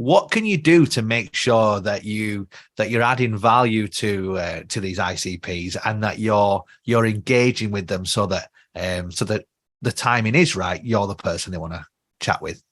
what can you do to make sure that you're adding value to these ICPs, and that you're engaging with them so that the timing is right, you're the person they want to chat with?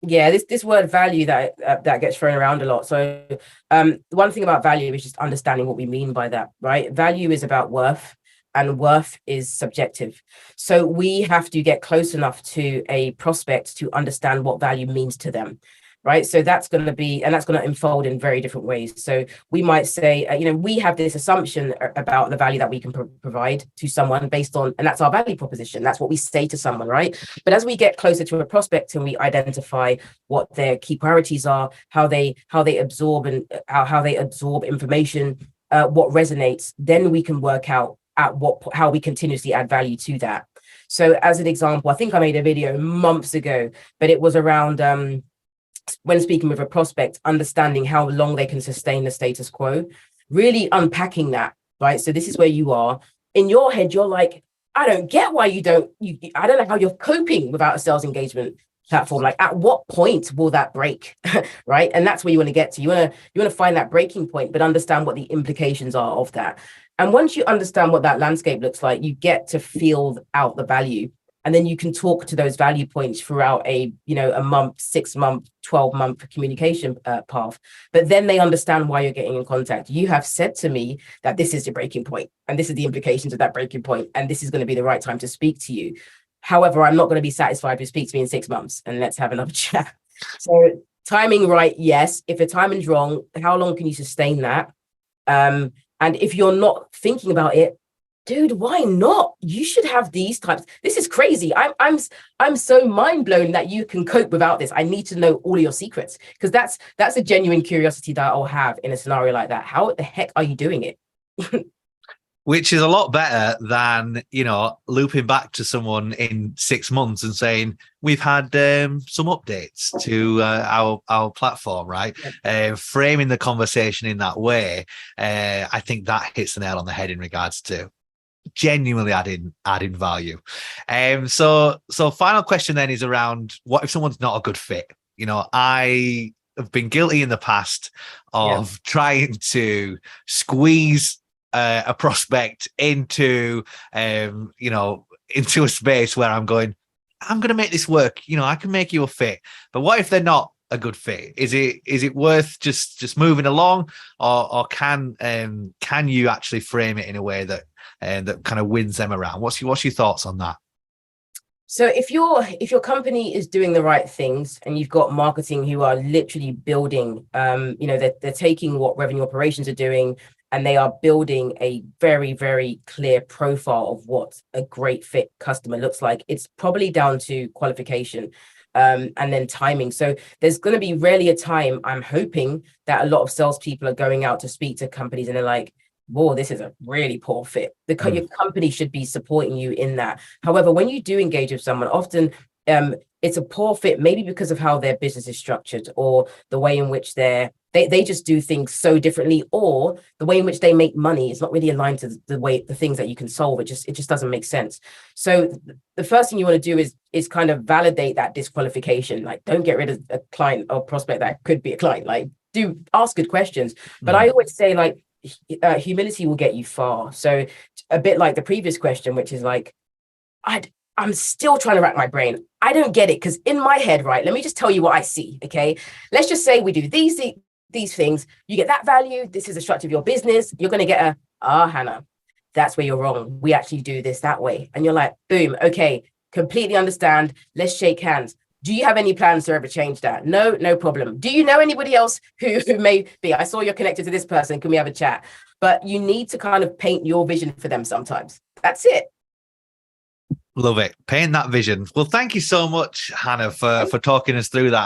Yeah, this word value that gets thrown around a lot. So one thing about value is just understanding what we mean by that, right? Value is about worth, and worth is subjective. So we have to get close enough to a prospect to understand what value means to them, right? So that's going to unfold in very different ways. So we might say, we have this assumption about the value that we can provide to someone based on, and that's our value proposition. That's what we say to someone, right? But as we get closer to a prospect and we identify what their key priorities are, how they absorb and how they absorb information, what resonates, then we can work out how we continuously add value to that. So as an example, I think I made a video months ago, but it was around when speaking with a prospect, understanding how long they can sustain the status quo, really unpacking that, right? So this is where you are. In your head, you're like, I don't get why I don't know how you're coping without a sales engagement platform. Like, at what point will that break? Right? And that's where you want to get to. You want to find that breaking point, but understand what the implications are of that. And once you understand what that landscape looks like, you get to feel out the value. And then you can talk to those value points throughout a month, 6 month, 12-month communication path. But then they understand why you're getting in contact. You have said to me that this is your breaking point, and this is the implications of that breaking point, and this is going to be the right time to speak to you. However, I'm not going to be satisfied with speak to me in 6 months and let's have another chat. So timing right, yes. If the timing's wrong, how long can you sustain that? And if you're not thinking about it, dude, why not? You should have these types. This is crazy. I'm so mind blown that you can cope without this. I need to know all of your secrets, because that's a genuine curiosity that I'll have in a scenario like that. How the heck are you doing it? Which is a lot better than, looping back to someone in 6 months and saying, we've had some updates to our platform, right? Framing the conversation in that way, I think that hits the nail on the head in regards to genuinely adding value. So final question then is around, what if someone's not a good fit? I have been guilty in the past of trying to squeeze a prospect into into a space where I'm going to make this work. I can make you a fit. But what if they're not a good fit? Is it worth just moving along, or can you actually frame it in a way that kind of wins them around? What's your thoughts on that? So if your company is doing the right things, and you've got marketing who are literally building, they're taking what revenue operations are doing, and they are building a very, very clear profile of what a great fit customer looks like, it's probably down to qualification. And then timing. So there's going to be rarely a time, I'm hoping, that a lot of salespeople are going out to speak to companies and they're like, whoa, this is a really poor fit. Your company should be supporting you in that. However, when you do engage with someone, often it's a poor fit, maybe because of how their business is structured, or the way in which they just do things so differently, or the way in which they make money is not really aligned to the things that you can solve. It just doesn't make sense. So the first thing you want to do is kind of validate that disqualification. Like, don't get rid of a client or prospect that could be a client. Like, do ask good questions. But I always say, like, humility will get you far. So a bit like the previous question, which is like, I'm still trying to rack my brain. I don't get it, because in my head, right, let me just tell you what I see, okay? Let's just say we do these things. You get that value. This is the structure of your business. You're going to get Hannah, that's where you're wrong. We actually do this that way. And you're like, boom, okay, completely understand. Let's shake hands. Do you have any plans to ever change that? No problem. Do you know anybody else who may be? I saw you're connected to this person. Can we have a chat? But you need to kind of paint your vision for them sometimes. That's it. Love it. Paint that vision. Well, thank you so much, Hannah, for talking us through that.